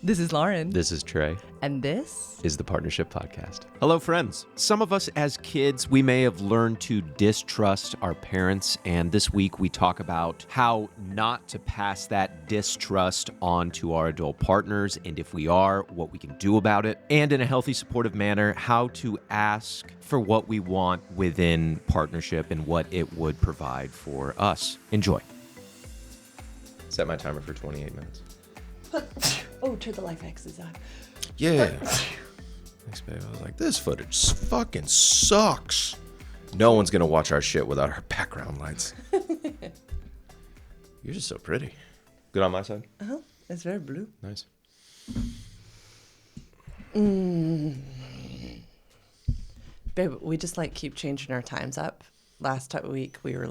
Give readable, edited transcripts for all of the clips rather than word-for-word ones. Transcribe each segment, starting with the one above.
This is Lauren. This is Trey. And this is the Partnership Podcast. Hello, friends. Some of us as kids, we may have learned to distrust our parents. And this week we talk about how not to pass that distrust on to our adult partners. And if we are, what we can do about it. And in a healthy, supportive manner, how to ask for what we want within partnership and what it would provide for us. Enjoy. Set my timer for 28 minutes. Oh, turn the life X's on. Yeah. Thanks, babe. I was like, this footage fucking sucks. No one's going to watch our shit without our background lights. You're just so pretty. Good on my side? Uh-huh. It's very blue. Nice. Babe, we just keep changing our times up. Last week we were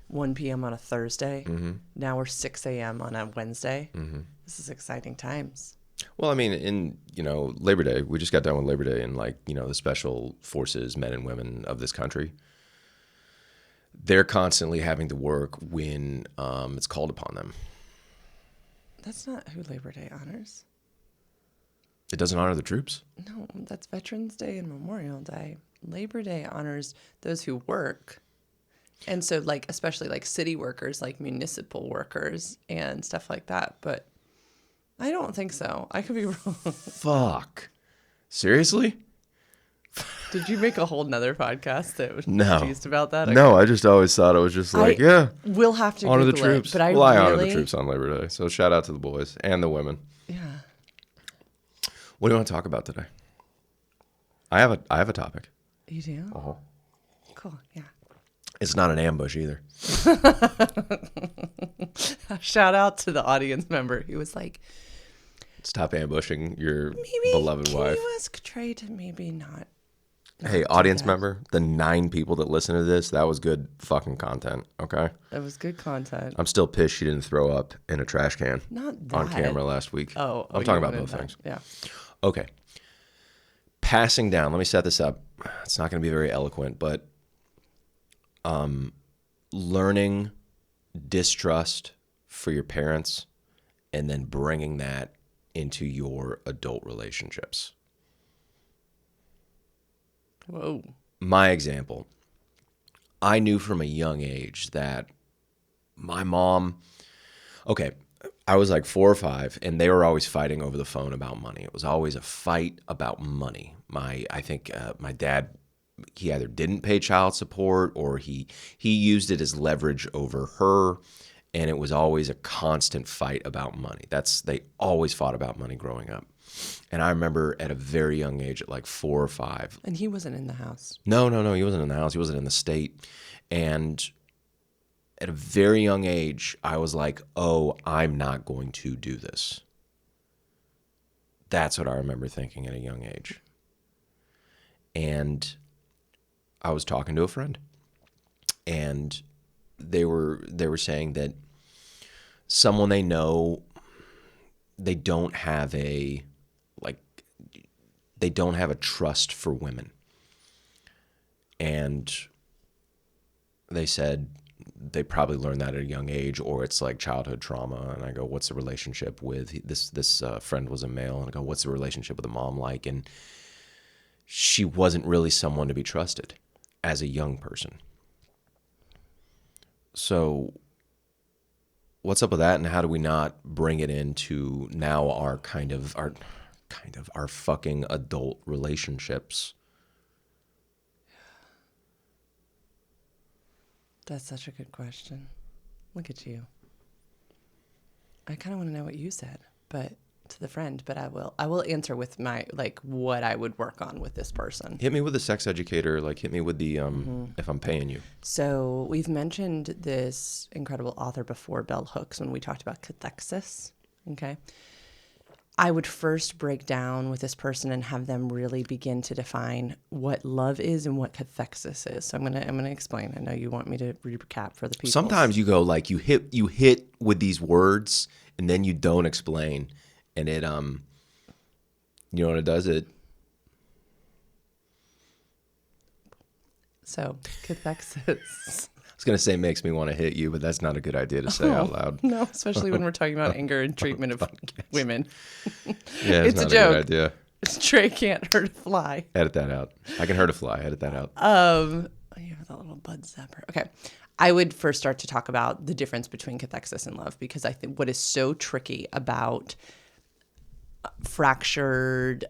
1 p.m. on a Thursday. Mm-hmm. Now we're 6 a.m. on a Wednesday. Mm-hmm. This is exciting times. Well, I mean, in, Labor Day, we just got done with Labor Day and the special forces, men and women of this country, they're constantly having to work when it's called upon them. That's not who Labor Day honors. It doesn't honor the troops? No, that's Veterans Day and Memorial Day. Labor Day honors those who work. And so, especially city workers, municipal workers and stuff like that. But I don't think so. I could be wrong. Fuck. Seriously? Did you make a whole nother podcast that was no. confused about that? Okay. No, I just always thought it was just yeah. We'll have to honor Google the troops. It, but I honor the troops on Labor Day. So shout out to the boys and the women. Yeah. What do you want to talk about today? I have a topic. You do? Uh-huh. Cool, yeah. It's not an ambush either. Shout out to the audience member. He was like, stop ambushing your beloved wife. Can you ask Trey to maybe not hey, audience member, the 9 people that listen to this, that was good fucking content, okay? That was good content. I'm still pissed she didn't throw up in a trash can on camera last week. Oh, I'm talking about both things. Yeah. Okay. Passing down, let me set this up. It's not going to be very eloquent, but learning distrust for your parents and then bringing that into your adult relationships. Whoa. My example, I knew from a young age that my mom, I was 4 or 5, and they were always fighting over the phone about money. It was always a fight about money. I think my dad, he either didn't pay child support or he used it as leverage over her, and it was always a constant fight about money. They always fought about money growing up. And I remember at a very young age, at 4 or 5. And he wasn't in the house. No, he wasn't in the house. He wasn't in the state. And at a very young age, I was like, oh, I'm not going to do this. That's what I remember thinking at a young age. And I was talking to a friend, and they were saying that someone they know, they don't have a trust for women. And they said they probably learned that at a young age, or it's childhood trauma. And I go, what's the relationship with this friend was a male, and I go, what's the relationship with the mom like? And she wasn't really someone to be trusted as a young person. So what's up with that, and how do we not bring it into now our fucking adult relationships? That's such a good question. Look at you. I kind of want to know what you said, but to the friend, but I will answer with my what I would work on with this person. Hit me with the sex educator, hit me with the if I'm paying you. So we've mentioned this incredible author before, Bell Hooks, when we talked about cathexis. Okay. I would first break down with this person and have them really begin to define what love is and what cathexis is. So I'm gonna explain. I know you want me to recap for the people. Sometimes you go you hit with these words and then you don't explain, and it you know what it does? So cathexis. was going to say makes me want to hit you, but that's not a good idea to say out loud. No, especially when we're talking about anger and treatment of women. Yeah, it's not a joke. A good idea. Trey can't hurt a fly. Edit that out. I can hurt a fly. Edit that out. You have that little bud zapper. Okay. I would first start to talk about the difference between cathexis and love, because I think what is so tricky about fractured,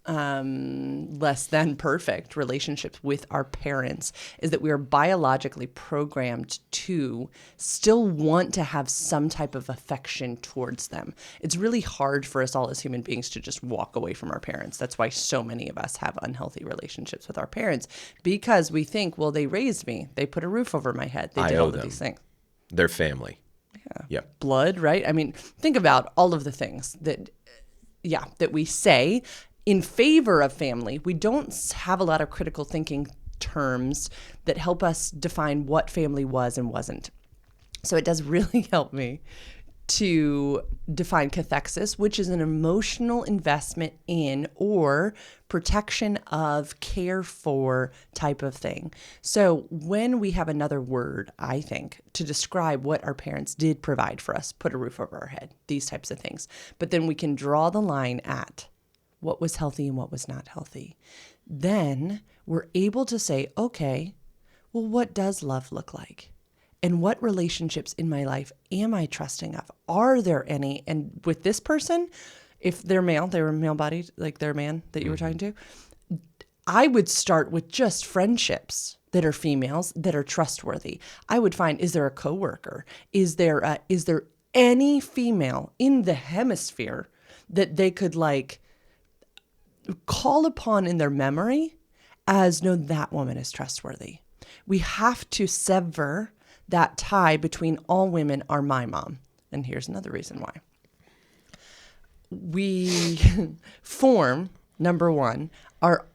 less than perfect relationships with our parents is that we are biologically programmed to still want to have some type of affection towards them. It's really hard for us all as human beings to just walk away from our parents. That's why so many of us have unhealthy relationships with our parents, because we think, well, they raised me. They put a roof over my head. They did all of these things. Their family. Yeah. Yep. Blood, right? I mean, think about all of the things that we say in favor of family. We don't have a lot of critical thinking terms that help us define what family was and wasn't. So it does really help me to define cathexis, which is an emotional investment in or protection of, care for type of thing. So when we have another word, I think, to describe what our parents did provide for us, put a roof over our head, these types of things, but then we can draw the line at what was healthy and what was not healthy. Then we're able to say, okay, well, what does love look like? And what relationships in my life am I trusting of? Are there any? And with this person, if they're male, they were male-bodied, like their man that you were talking to, I would start with just friendships that are females that are trustworthy. I would find, is there a coworker? Is there any female in the hemisphere that they could like call upon in their memory as, no, that woman is trustworthy? We have to sever that tie between all women are my mom. And here's another reason why. We form, number one, our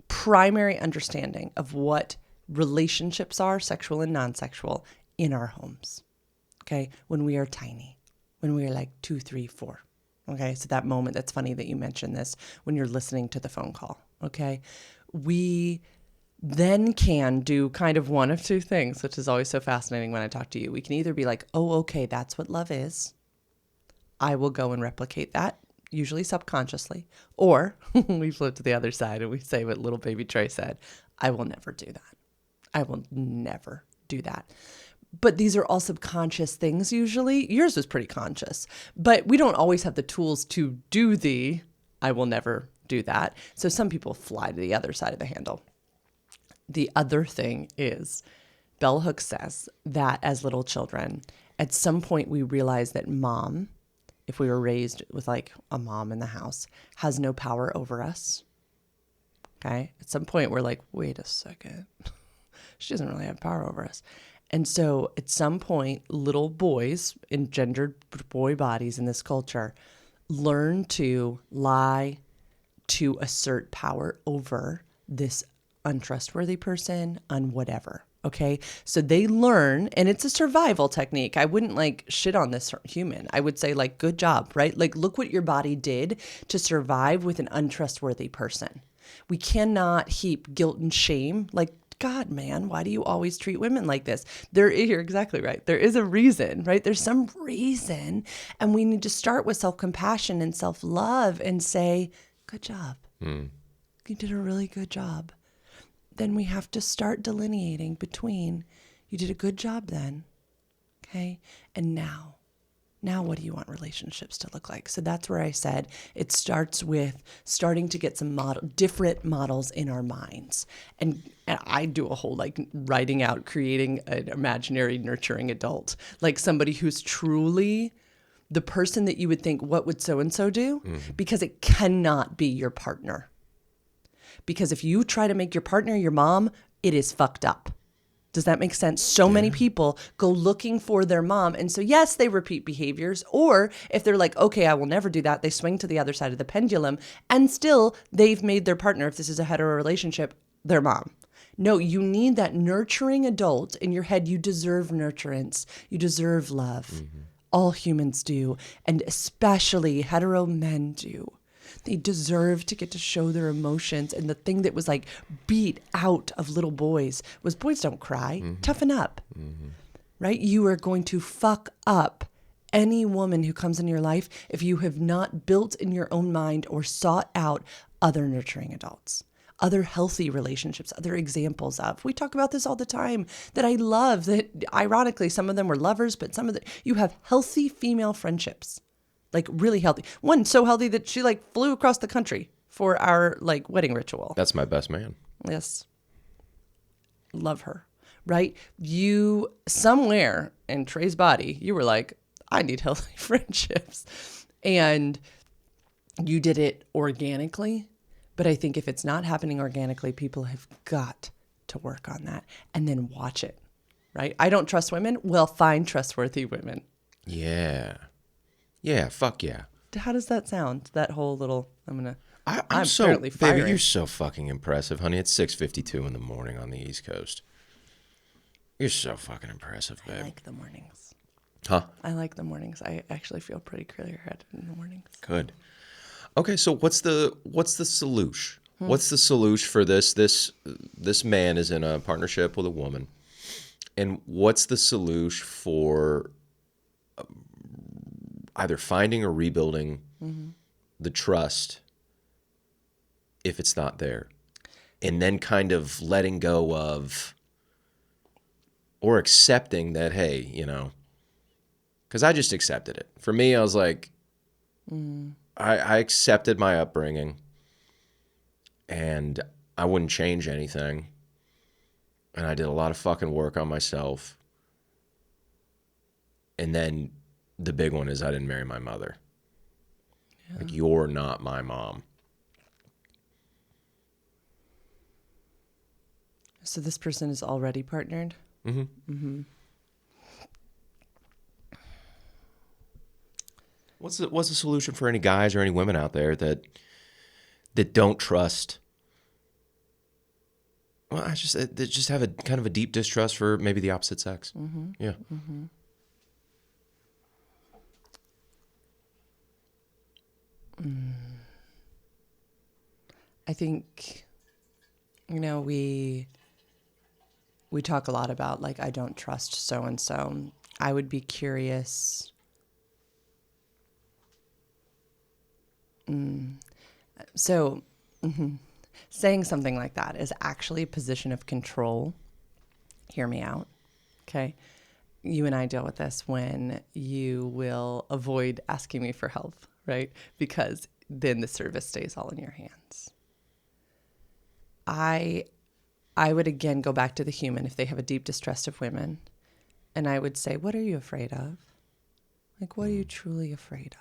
primary understanding of what relationships are, sexual and non-sexual, in our homes. Okay? When we are tiny, when we are like 2, 3, 4. Okay? So that moment, that's funny that you mentioned this when you're listening to the phone call. Okay? We then can do kind of one of two things, which is always so fascinating when I talk to you. We can either be like, oh, okay, that's what love is. I will go and replicate that, usually subconsciously. Or we flip to the other side and we say what little baby Trey said, I will never do that. I will never do that. But these are all subconscious things usually. Yours was pretty conscious, but we don't always have the tools to do the I will never do that. So some people fly to the other side of the handle. The other thing is, Bell Hooks says that as little children, at some point we realize that mom, if we were raised with like a mom in the house, has no power over us. Okay? At some point we're like, wait a second. She doesn't really have power over us. And so at some point, little boys, engendered boy bodies in this culture, learn to lie, to assert power over this untrustworthy person, on whatever. Okay. So they learn, and it's a survival technique. I wouldn't like shit on this human. I would say like, good job, right? Like, look what your body did to survive with an untrustworthy person. We cannot heap guilt and shame. Like, God, man, why do you always treat women like this? You're exactly right. There is a reason, right? There's some reason. And we need to start with self-compassion and self-love and say, good job. You did a really good job. Then we have to start delineating between, you did a good job then, okay? And now what do you want relationships to look like? So that's where I said it starts with starting to get some different models in our minds. And I do a whole like writing out, creating an imaginary nurturing adult, like somebody who's truly the person that you would think, what would so-and-so do? Because it cannot be your partner. Because if you try to make your partner your mom, it is fucked up. Does that make sense? So many people go looking for their mom. And so, yes, they repeat behaviors. Or if they're like, okay, I will never do that, they swing to the other side of the pendulum. And still, they've made their partner, if this is a hetero relationship, their mom. No, you need that nurturing adult in your head. You deserve nurturance. You deserve love. All humans do. And especially hetero men do. They deserve to get to show their emotions. And the thing that was like beat out of little boys was boys don't cry. Toughen up. Right? You are going to fuck up any woman who comes in your life if you have not built in your own mind or sought out other nurturing adults, other healthy relationships, other examples of. We talk about this all the time that I love, that ironically, some of them were lovers, but some of you have healthy female friendships, like really healthy. One so healthy that she like flew across the country for our like wedding ritual. That's my best man. Yes. Love her, right? You somewhere in Trey's body, you were like, I need healthy friendships. And you did it organically. But I think if it's not happening organically, people have got to work on that and then watch it, right? I don't trust women. Well, find trustworthy women. Yeah. Yeah, fuck yeah. How does that sound? That whole little, I'm so, apparently firing. baby, you're so fucking impressive, honey. It's 6:52 in the morning on the East Coast. You're so fucking impressive, babe. I like the mornings. Huh? I like the mornings. I actually feel pretty clear-headed in the mornings. Good. Okay, so what's the solution? What's the solution for this? This man is in a partnership with a woman, and what's the solution for either finding or rebuilding the trust if it's not there, and then kind of letting go of or accepting that, hey, you know, because I just accepted it. For me, I was like, I accepted my upbringing, and I wouldn't change anything. And I did a lot of fucking work on myself. And then the big one is I didn't marry my mother. Yeah. Like, you're not my mom. So this person is already partnered? Mm-hmm. Mm-hmm. What's the solution for any guys or any women out there that don't trust? Well, they just have a kind of a deep distrust for maybe the opposite sex. Mm-hmm. Yeah. Mm-hmm. I think, you know, we talk a lot about, like, I don't trust so-and-so. I would be curious. So saying something like that is actually a position of control. Hear me out. Okay. You and I deal with this when you will avoid asking me for help, right? Because then the service stays all in your hands. I would again go back to the human if they have a deep distrust of women. And I would say, what are you afraid of? Like, what are you truly afraid of?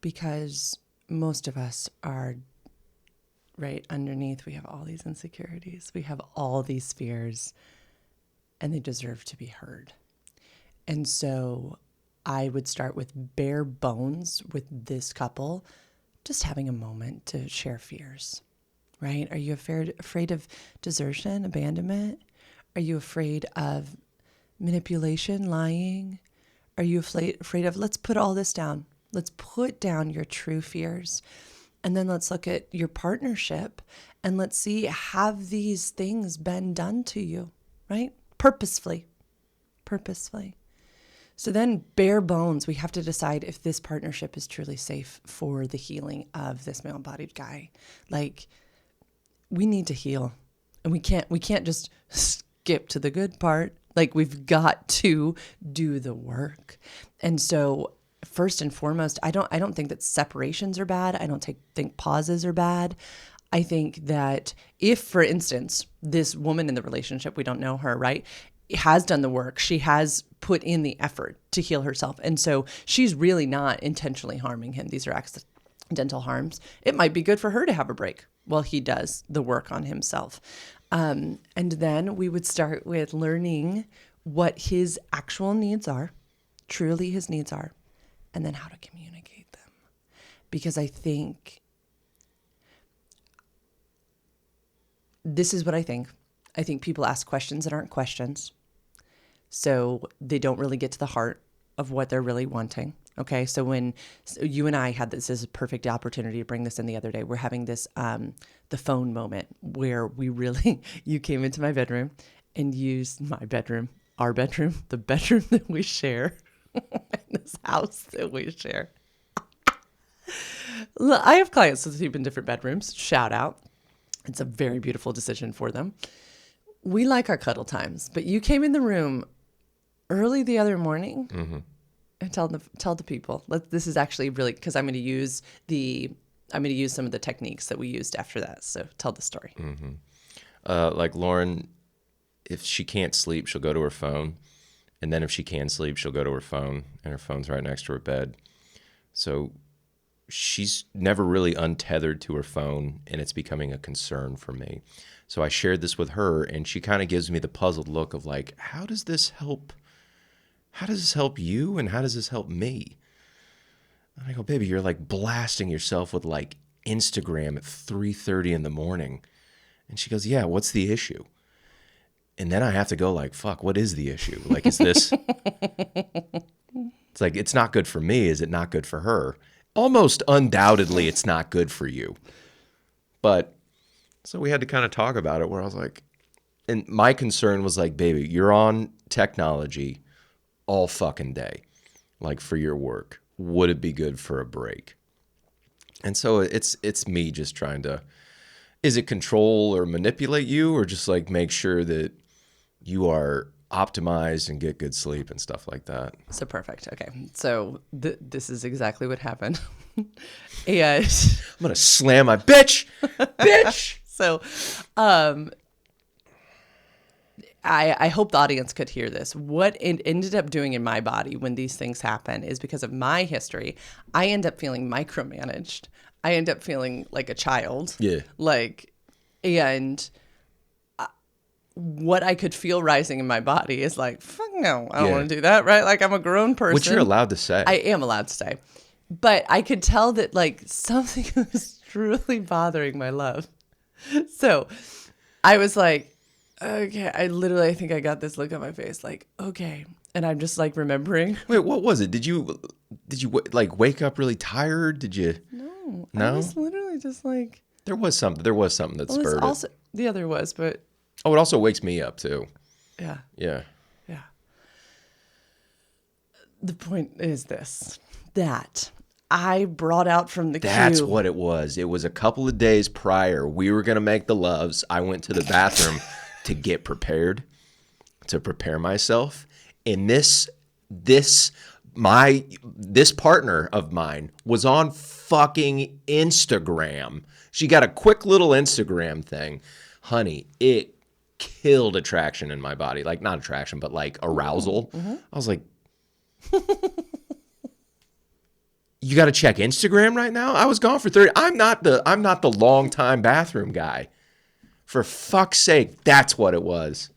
Because most of us are, right underneath, we have all these insecurities. We have all these fears, and they deserve to be heard. And so I would start with bare bones with this couple, just having a moment to share fears, right? Are you afraid of desertion, abandonment? Are you afraid of manipulation, lying? Are you afraid of, let's put all this down. Let's put down your true fears. And then let's look at your partnership and let's see, have these things been done to you, right? Purposefully. So then bare bones, we have to decide if this partnership is truly safe for the healing of this male-bodied guy. Like, we need to heal, and we can't just skip to the good part. Like, we've got to do the work. And so first and foremost, I don't think that separations are bad. I don't think pauses are bad. I think that if, for instance, this woman in the relationship, we don't know her, right, has done the work, she has put in the effort to heal herself. And so she's really not intentionally harming him. These are accidental harms. It might be good for her to have a break while he does the work on himself. And then we would start with learning what his actual needs are, truly his needs are, and then how to communicate them. Because I think, this is what I think. I think people ask questions that aren't questions. So they don't really get to the heart of what they're really wanting. Okay, so you and I had this is a perfect opportunity to bring this in the other day. We're having this the phone moment where we really you came into my bedroom and used my bedroom, our bedroom, the bedroom that we share, in this house that we share. I have clients that sleep in different bedrooms. Shout out. It's a very beautiful decision for them. We like our cuddle times, but you came in the room early the other morning. And tell the people. This is actually really because I'm going to use some of the techniques that we used after that. So tell the story. Like Lauren, if she can't sleep, she'll go to her phone, and then if she can sleep, she'll go to her phone, and her phone's right next to her bed. So she's never really untethered to her phone, and it's becoming a concern for me. So I shared this with her, and she kind of gives me the puzzled look of like, how does this help? How does this help you, and how does this help me? And I go, baby, you're like blasting yourself with like Instagram at 3:30 in the morning. And she goes, yeah, what's the issue? And then I have to go like, fuck, what is the issue? Like, is this... It's like, it's not good for me. Is it not good for her? Almost undoubtedly, it's not good for you. But, so we had to kind of talk about it where I was like... And my concern was like, baby, you're on technology all fucking day, like for your work. Would it be good for a break? And so it's me just trying to, is it control or manipulate you, or just like make sure that you are optimized and get good sleep and stuff like that? So perfect. Okay, so this is exactly what happened. And I'm gonna slam my bitch. So, I hope the audience could hear this. What it ended up doing in my body when these things happen is because of my history, I end up feeling micromanaged. I end up feeling like a child. Yeah. And what I could feel rising in my body is like, fuck no, I don't want to do that, right? Like, I'm a grown person. Which you're allowed to say. I am allowed to say. But I could tell that like something was truly bothering my love. So I was like, okay, I think I got this look on my face, like, okay. And I'm just like remembering. Wait, what was it? Did you like wake up really tired? Did you? No. No? I was literally just like. There was something that spurred it. Also, the other was, but. Oh, it also wakes me up too. Yeah. Yeah. Yeah. The point is this, that I brought out from the That's queue. what it was. It was a couple of days prior. We were going to make the loves. I went to the bathroom to get prepared, to prepare myself. And this partner of mine was on fucking Instagram. She got a quick little Instagram thing. Honey, it killed attraction in my body. Like, not attraction, but like arousal. Mm-hmm. I was like, you got to check Instagram right now? I was gone for 30. I'm not the long time bathroom guy. For fuck's sake, that's what it was.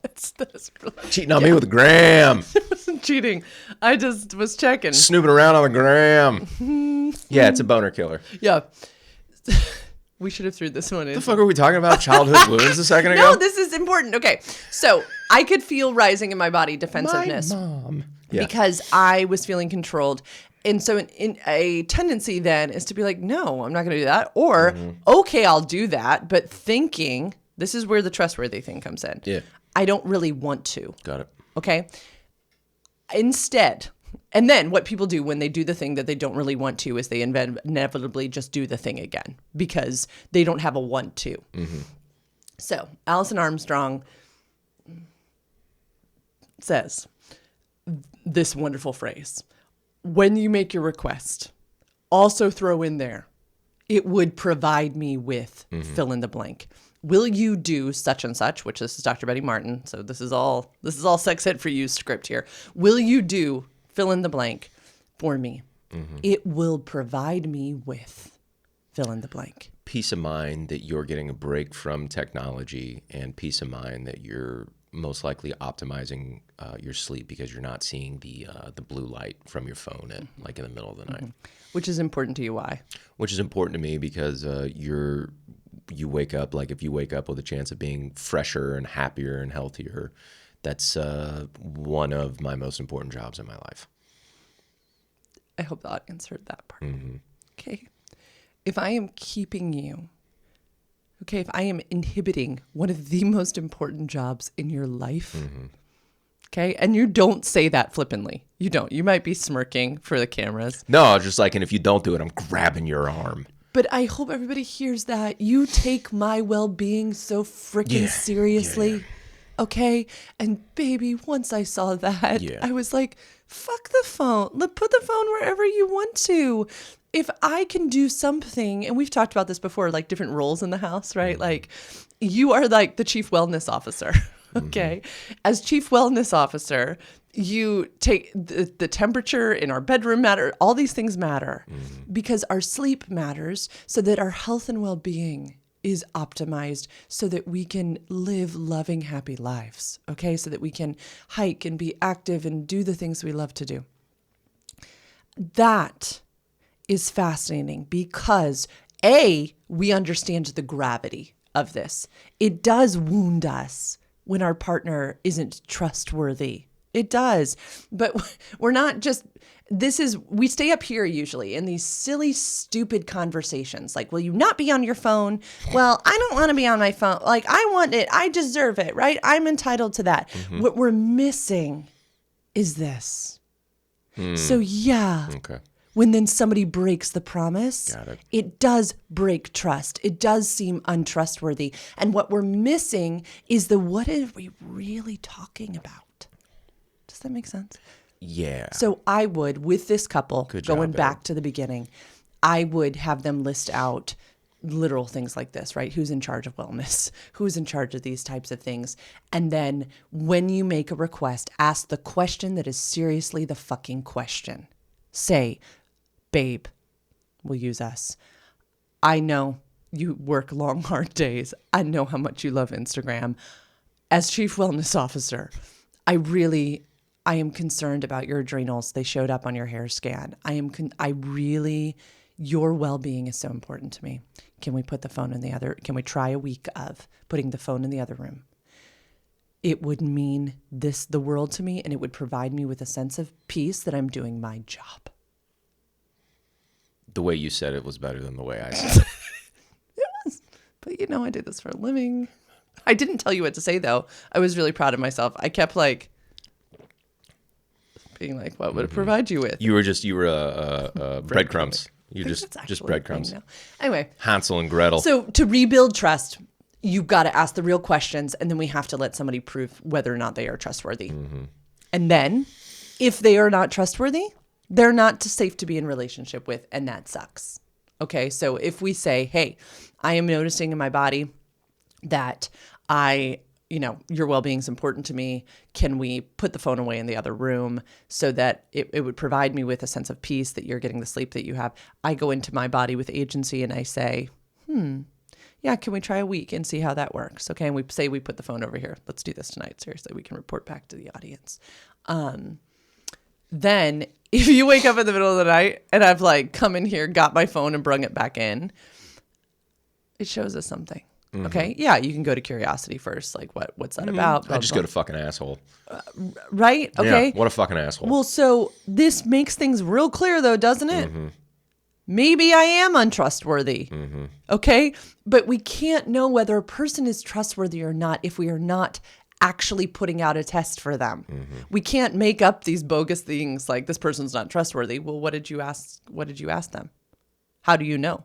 That's really, cheating on me with a gram. It wasn't cheating. I just was checking. Snooping around on the gram. Yeah, it's a boner killer. Yeah. We should have threw this one in. The fuck are we talking about? Childhood wounds a second ago? No, this is important. Okay. So I could feel rising in my body defensiveness. My mom. Yeah. Because I was feeling controlled. And so in a tendency then is to be like, no, I'm not going to do that. Or, okay, I'll do that. But thinking, this is where the trustworthy thing comes in. Yeah. I don't really want to. Got it. Okay. Instead, and then what people do when they do the thing that they don't really want to is they inevitably just do the thing again because they don't have a want to. Mm-hmm. So Alison Armstrong says this wonderful phrase: when you make your request, also throw in there, it would provide me with fill in the blank. Will you do such and such, which this is Dr. Betty Martin. So this is all sex ed for you script here. Will you do fill in the blank for me? Mm-hmm. It will provide me with fill in the blank. Peace of mind that you're getting a break from technology, and peace of mind that you're most likely optimizing your sleep because you're not seeing the blue light from your phone at like in the middle of the night. Which is important to you. Why? Which is important to me because you wake up, like if you wake up with a chance of being fresher and happier and healthier, that's one of my most important jobs in my life. I hope the audience heard that part. Mm-hmm. Okay. If I am keeping you, okay, if I am inhibiting one of the most important jobs in your life, okay, and you don't say that flippantly. You don't. You might be smirking for the cameras. No, just like, and if you don't do it, I'm grabbing your arm. But I hope everybody hears that. You take my well-being so freaking seriously. Yeah. Okay? And baby, once I saw that, Yeah. I was like, fuck the phone. Put the phone wherever you want to. If I can do something, and we've talked about this before, like different roles in the house, right? Like you are like the chief wellness officer. Okay. As chief wellness officer, you take the temperature in our bedroom matter. All these things matter because our sleep matters so that our health and well-being is optimized so that we can live loving, happy lives. Okay. So that we can hike and be active and do the things we love to do. That is fascinating because we understand the gravity of this. It does wound us when our partner isn't trustworthy. It does. But we're not just, we stay up here usually in these silly, stupid conversations. Like, will you not be on your phone? Well, I don't want to be on my phone. Like, I want it. I deserve it, right? I'm entitled to that. What we're missing is this. So Okay. when then somebody breaks the promise, Got it. it does break trust. It does seem untrustworthy. And what we're missing is what are we really talking about? Does that make sense? Yeah. So I would, with this couple, Good job, going back babe. to the beginning, I would have them list out literal things like this, right? Who's in charge of wellness? Who's in charge of these types of things? And then when you make a request, ask the question that is seriously the fucking question. Say, babe, we'll use us. I know you work long, hard days. I know how much you love Instagram. As chief wellness officer, I am concerned about your adrenals. They showed up on your hair scan. Your well-being is so important to me. Can we can we try a week of putting the phone in the other room? It would mean the world to me, and it would provide me with a sense of peace that I'm doing my job. The way you said it was better than the way I said it. It was. But I do this for a living. I didn't tell you what to say, though. I was really proud of myself. I kept being like, what would it provide you with? You were breadcrumbs. You just breadcrumbs. Anyway. Hansel and Gretel. So to rebuild trust, you've got to ask the real questions, and then we have to let somebody prove whether or not they are trustworthy. And then if they are not trustworthy, they're not safe to be in relationship with, and that sucks. Okay, so if we say, hey, I am noticing in my body that your well-being is important to me. Can we put the phone away in the other room so that it would provide me with a sense of peace that you're getting the sleep that you have? I go into my body with agency and I say, yeah, can we try a week and see how that works? Okay, and we say we put the phone over here. Let's do this tonight. Seriously, we can report back to the audience. Then if you wake up in the middle of the night and I've come in here, got my phone and brung it back in, it shows us something. Okay. Yeah. You can go to curiosity first. Like what's that about? Blah, I just blah. go to fucking asshole. Right. Okay. Yeah, what a fucking asshole. Well, so this makes things real clear though, doesn't it? Maybe I am untrustworthy. Okay. But we can't know whether a person is trustworthy or not if we are not actually putting out a test for them. We can't make up these bogus things like this person's not trustworthy. Well, what did you ask? What did you ask them? How do you know?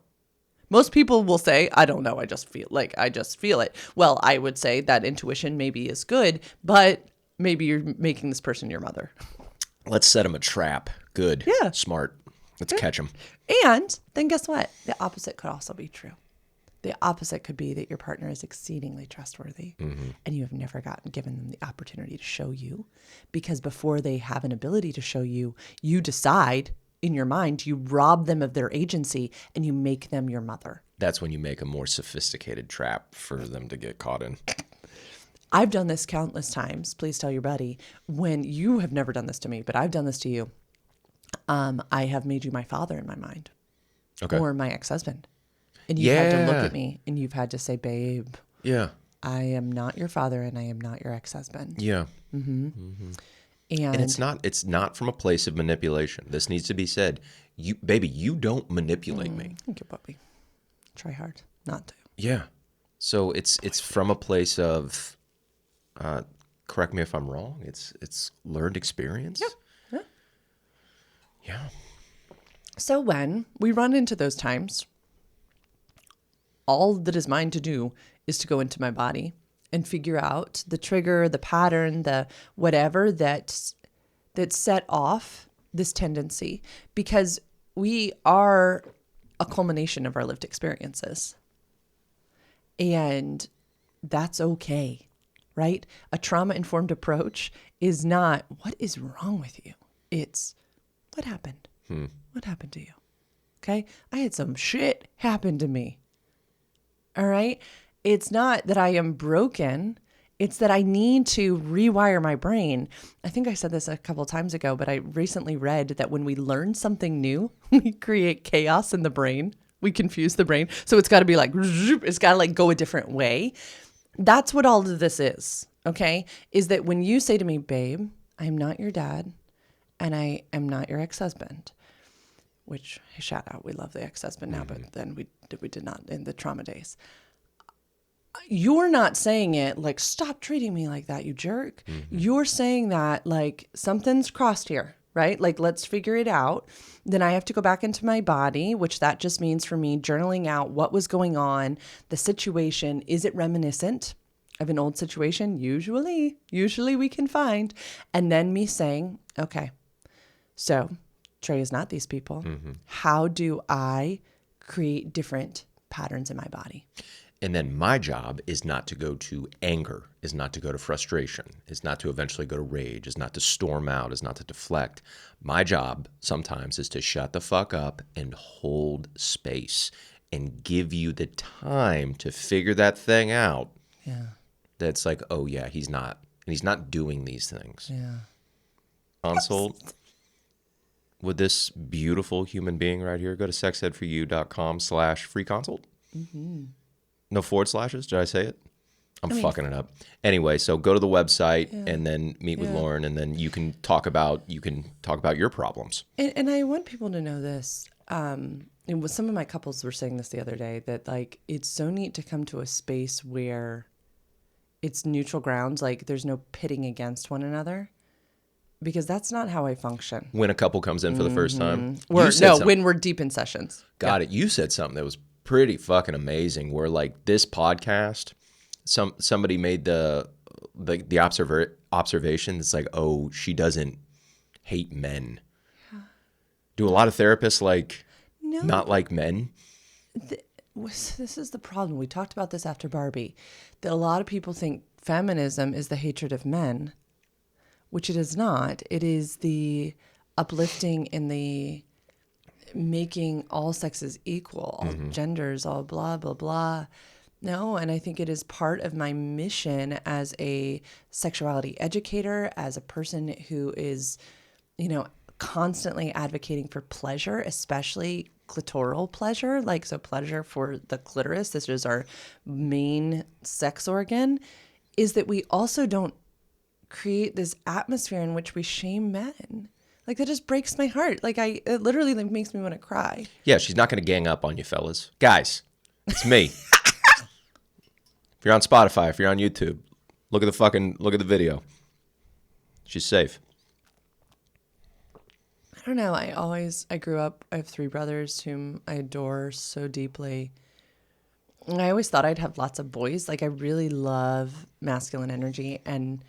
Most people will say, I don't know. I just feel it. Well, I would say that intuition maybe is good, but maybe you're making this person your mother. Let's set him a trap. Good. Yeah. Smart. Let's catch him. And then guess what? The opposite could also be true. The opposite could be that your partner is exceedingly trustworthy and you have never given them the opportunity to show you, because before they have an ability to show you, you decide in your mind, you rob them of their agency and you make them your mother. That's when you make a more sophisticated trap for them to get caught in. I've done this countless times. Please tell your buddy. When you have never done this to me, but I've done this to you. I have made you my father in my mind. Okay. Or my ex-husband. And you've had to look at me and you've had to say, babe, Yeah. I am not your father and I am not your ex-husband. Yeah. And it's not from a place of manipulation. This needs to be said. You don't manipulate me. Thank you, puppy. Try hard not to. Yeah. So it's from a place of, correct me if I'm wrong, it's learned experience. Yeah. Yeah. So when we run into those times, all that is mine to do is to go into my body and figure out the trigger, the pattern, the whatever that set off this tendency, because we are a culmination of our lived experiences. And that's okay, right? A trauma-informed approach is not, what is wrong with you? It's, what happened? What happened to you? Okay? I had some shit happen to me. All right? It's not that I am broken. It's that I need to rewire my brain. I think I said this a couple of times ago, but I recently read that when we learn something new, we create chaos in the brain. We confuse the brain. So it's got to be like, it's got to like go a different way. That's what all of this is, okay? Is that when you say to me, babe, I'm not your dad and I am not your ex-husband, which, shout out, we love the ex-husband now, but then we did not in the trauma days. You're not saying it like, stop treating me like that, you jerk. You're saying that like something's crossed here, right? Like, let's figure it out. Then I have to go back into my body, which that just means for me journaling out what was going on, the situation. Is it reminiscent of an old situation? Usually we can find. And then me saying, okay, so Trey is not these people. How do I create different patterns in my body? And then my job is not to go to anger, is not to go to frustration, is not to eventually go to rage, is not to storm out, is not to deflect. My job sometimes is to shut the fuck up and hold space and give you the time to figure that thing out. Yeah. That's like, oh yeah, he's not doing these things. Yeah. Consult with this beautiful human being right here. Go to sexedforyou.com/free consult. No forward slashes. Did I say it? I'm fucking it up. Anyway, so go to the website and then meet with Lauren, and then you can talk about your problems. And I want people to know this. And with some of my couples were saying this the other day, that like it's so neat to come to a space where it's neutral grounds, like there's no pitting against one another, because that's not how I function. When a couple comes in for the first time, when we're deep in sessions. Got it. You said something that was pretty fucking amazing. Where like this podcast, somebody made the observation. It's like, oh, she doesn't hate men. Yeah. Do a lot of therapists not like men? This is the problem. We talked about this after Barbie. That a lot of people think feminism is the hatred of men, which it is not. It is the uplifting and the making all sexes equal, all genders, all blah, blah, blah. No, and I think it is part of my mission as a sexuality educator, as a person who is, constantly advocating for pleasure, especially clitoral pleasure, so pleasure for the clitoris, this is our main sex organ, is that we also don't create this atmosphere in which we shame men. Like, that just breaks my heart. It literally makes me want to cry. Yeah, she's not going to gang up on you, fellas. Guys, it's me. If you're on Spotify, if you're on YouTube, look at the video. She's safe. I don't know. I grew up, I have 3 brothers whom I adore so deeply. And I always thought I'd have lots of boys. I really love masculine energy and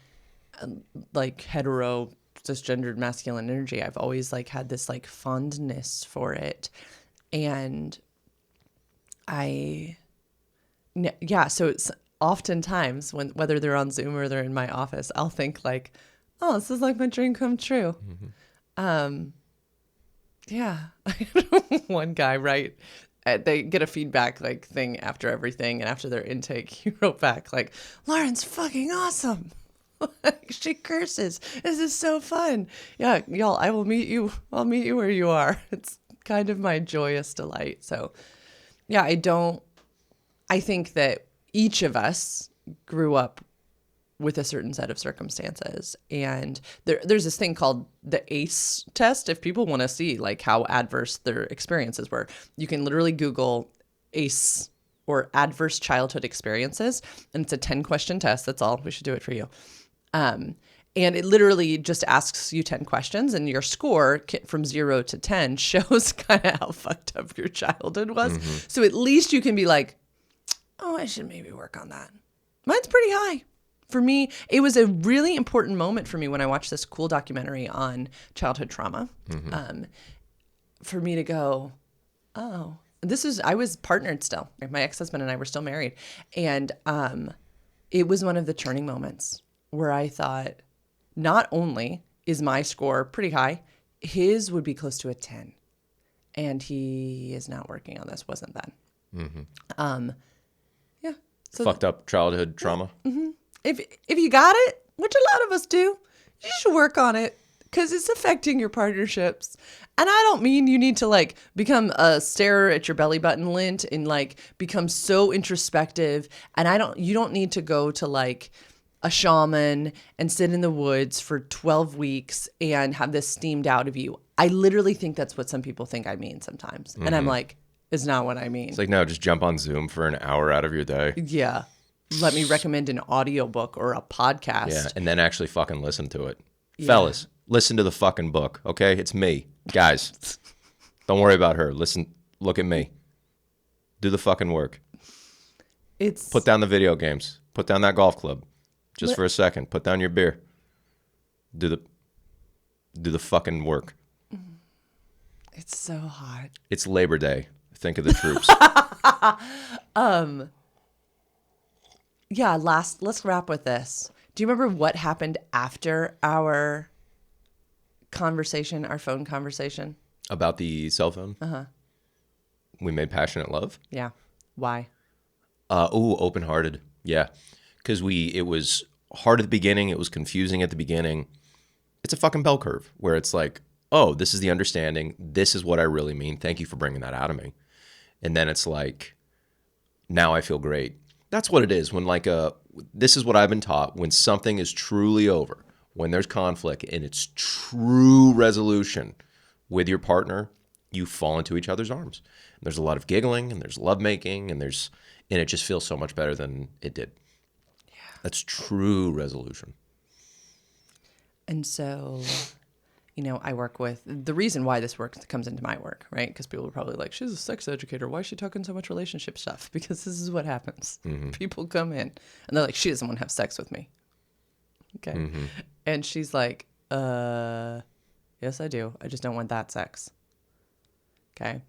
hetero cisgendered masculine energy. I've always had this fondness for it. And so it's oftentimes whether they're on Zoom or they're in my office, I'll think oh, this is my dream come true. Yeah. One guy, right? They get a feedback thing after everything, and after their intake, he wrote back Lauren's fucking awesome. She curses. This is so fun. Yeah, y'all, I'll meet you where you are. It's kind of my joyous delight. So yeah, I think that each of us grew up with a certain set of circumstances. And there's this thing called the ACE test. If people want to see like how adverse their experiences were, you can literally Google ACE or adverse childhood experiences. And it's a 10-question test. That's all. We should do it for you. And it literally just asks you 10 questions, and your score from 0 to 10 shows kind of how fucked up your childhood was. Mm-hmm. So at least you can be like, oh, I should maybe work on that. Mine's pretty high. For me, it was a really important moment for me when I watched this cool documentary on childhood trauma. Mm-hmm. For me to go, oh, I was partnered still. My ex-husband and I were still married. And it was one of the turning moments where I thought, not only is my score pretty high, his would be close to a 10. And he is not working on this, wasn't then. Mm-hmm. Yeah. So fucked up childhood trauma. Mm-hmm. If you got it, which a lot of us do, you should work on it because it's affecting your partnerships. And I don't mean you need to like become a stare at your belly button lint and like become so introspective. And you don't need to go to like a shaman and sit in the woods for 12 weeks and have this steamed out of you. I literally think that's what some people think I mean sometimes. Mm-hmm. And I'm like, it's not what I mean. It's like, no, just jump on Zoom for an hour out of your day. Yeah. Let me recommend an audiobook or a podcast. Yeah, and then actually fucking listen to it. Yeah. Fellas, listen to the fucking book, okay? It's me. Guys, don't worry about her. Listen, look at me. Do the fucking work. Put down the video games. Put down that golf club. Just for a second. Put down your beer. Do the fucking work. It's so hot. It's Labor Day. Think of the troops. Yeah, let's wrap with this. Do you remember what happened after our conversation, our phone conversation? About the cell phone? Uh-huh. We made passionate love? Yeah. Why? Open-hearted. Yeah. Because it was hard at the beginning. It was confusing at the beginning. It's a fucking bell curve where it's like, oh, this is the understanding. This is what I really mean. Thank you for bringing that out of me. And then it's like, now I feel great. That's what it is. When this is what I've been taught. When something is truly over, when there's conflict and it's true resolution with your partner, you fall into each other's arms. And there's a lot of giggling and there's lovemaking and it just feels so much better than it did. That's true resolution. And so, I work with, the reason why this work comes into my work, right? Because people are probably like, she's a sex educator. Why is she talking so much relationship stuff? Because this is what happens. Mm-hmm. People come in and they're like, she doesn't want to have sex with me. Okay. Mm-hmm. And she's like, yes, I do. I just don't want that sex. Okay.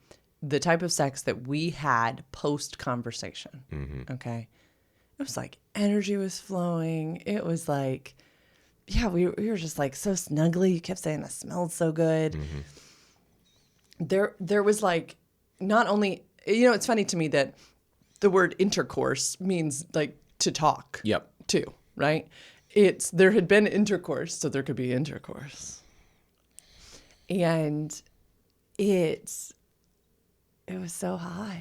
The type of sex that we had post-conversation. Mm-hmm. Okay. It was like energy was flowing. It was like, yeah, we were just like so snuggly. You kept saying I smelled so good. Mm-hmm. There was like, not only, it's funny to me that the word intercourse means like to talk. Yep. Too, right? There had been intercourse, so there could be intercourse. And it was so hot.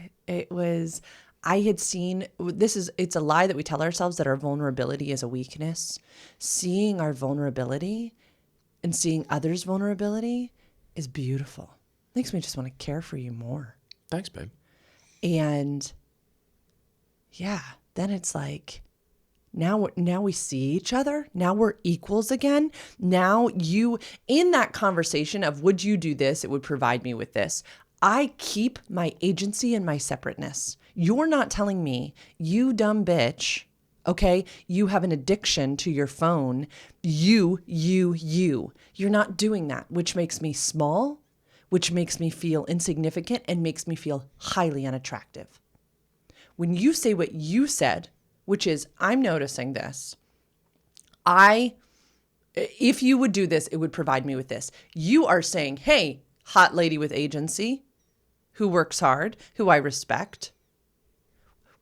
I had seen, it's a lie that we tell ourselves that our vulnerability is a weakness. Seeing our vulnerability and seeing others' vulnerability is beautiful. Makes me just want to care for you more. Thanks, babe. And yeah, then it's like, now we see each other. Now we're equals again. Now in that conversation of, would you do this? It would provide me with this. I keep my agency and my separateness. You're not telling me, you dumb bitch, okay, you have an addiction to your phone. You're not doing that, which makes me small, which makes me feel insignificant and makes me feel highly unattractive. When you say what you said, which is, I'm noticing this, if you would do this, it would provide me with this. You are saying, hey, hot lady with agency, who works hard, who I respect,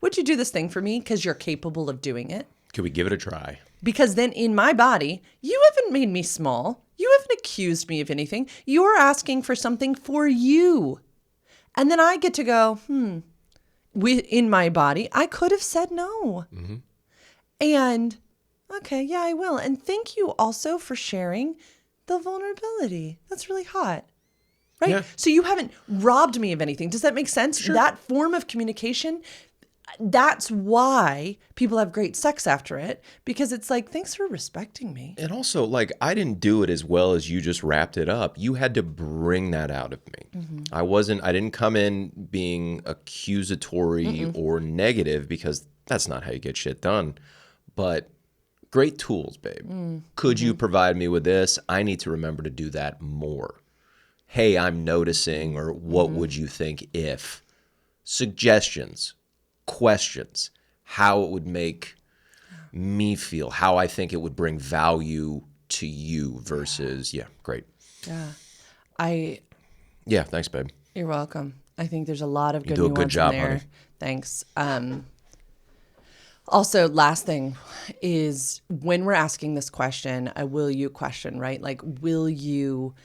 would you do this thing for me because you're capable of doing it? Could we give it a try? Because then in my body, you haven't made me small. You haven't accused me of anything. You're asking for something for you. And then I get to go, in my body, I could have said no. Mm-hmm. And Okay, yeah, I will. And thank you also for sharing the vulnerability. That's really hot. Right? Yeah. So you haven't robbed me of anything. Does that make sense? Sure. That form of communication, that's why people have great sex after it, because it's like, thanks for respecting me. And also, like, I didn't do it as well as you just wrapped it up. You had to bring that out of me. I didn't come in being accusatory or negative, because that's not how you get shit done. But great tools, babe. Could you provide me with this? I need to remember to do that more. Hey, I'm noticing, or what would you think if? Suggestions, questions, how it would make me feel, how I think it would bring value to you versus, great. Yeah. Yeah, thanks, babe. You're welcome. I think there's a lot of good do a nuance good job, in there. honey. Thanks. Also, last thing is when we're asking this question, a will you question, right? Like, will you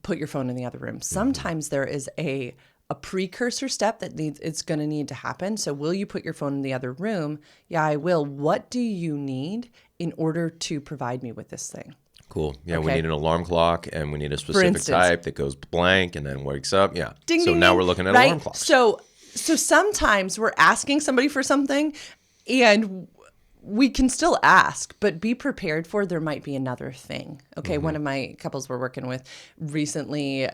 put your phone in the other room? Sometimes there is a precursor step that it's going to need to happen. So will you put your phone in the other room? Yeah, I will. What do you need in order to provide me with this thing? Cool. Yeah, we Okay. need an alarm clock, and we need a specific instance. type that goes blank and then wakes up. Yeah. Ding, so ding, now ding, we're looking at right? alarm clocks. So sometimes we're asking somebody for something, and we can still ask, but be prepared for there might be another thing. Okay, one of my couples we're working with recently,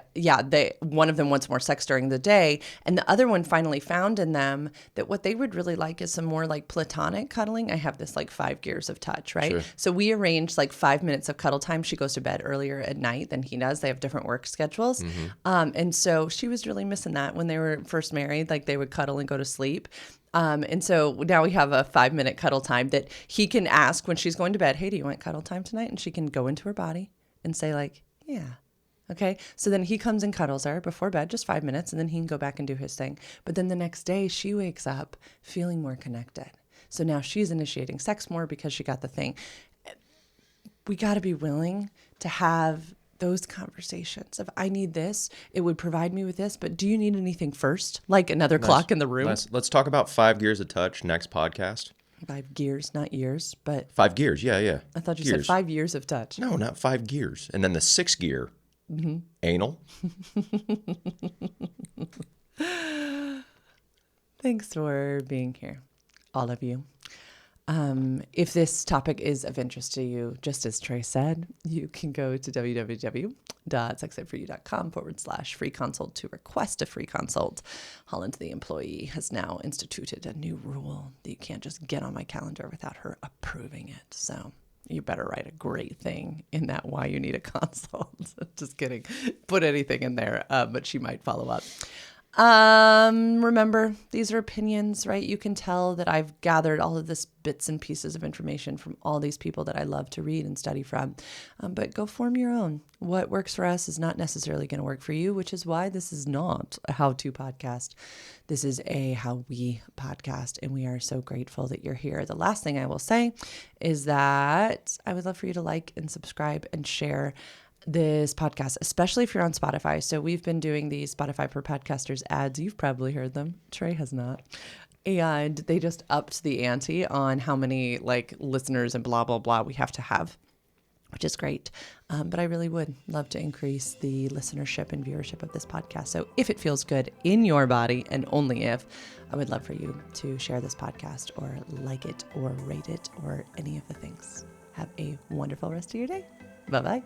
one of them wants more sex during the day, and the other one finally found in them that what they would really like is some more like platonic cuddling. I have this like 5 gears of touch, right? Sure. So we arranged like 5 minutes of cuddle time. She goes to bed earlier at night than he does. They have different work schedules. And so she was really missing that when they were first married. Like they would cuddle and go to sleep. And so now we have a 5-minute cuddle time that he can ask when she's going to bed, hey, do you want cuddle time tonight? And she can go into her body and say like, yeah. Okay. So then he comes and cuddles her before bed, just 5 minutes, and then he can go back and do his thing. But then the next day she wakes up feeling more connected. So now she's initiating sex more because she got the thing. We got to be willing to have those conversations of, I need this, it would provide me with this, but do you need anything first? Like another clock in the room? Let's talk about 5 gears of touch next podcast. 5 gears, not years, but 5 gears, yeah. I thought you said 5 years of touch. No, not 5 gears. And then the 6th gear, anal. Thanks for being here, all of you. If this topic is of interest to you, just as Trey said, you can go to www.sexedforyou.com/free consult to request a free consult. Holland, the employee, has now instituted a new rule that you can't just get on my calendar without her approving it. So you better write a great thing in that why you need a consult. Just kidding. Put anything in there, but she might follow up. Remember, these are opinions, right? You can tell that I've gathered all of this bits and pieces of information from all these people that I love to read and study from. But go form your own. What works for us is not necessarily going to work for you, which is why this is not a how-to podcast. This is a how we podcast, and we are so grateful that you're here. The last thing I will say is that I would love for you to like and subscribe and share this podcast, especially if you're on Spotify. So we've been doing these Spotify for Podcasters ads. You've probably heard them. Trey has not. And they just upped the ante on how many like listeners and blah, blah, blah we have to have, which is great. But I really would love to increase the listenership and viewership of this podcast. So if it feels good in your body, and only if, I would love for you to share this podcast or like it or rate it or any of the things. Have a wonderful rest of your day. Bye-bye.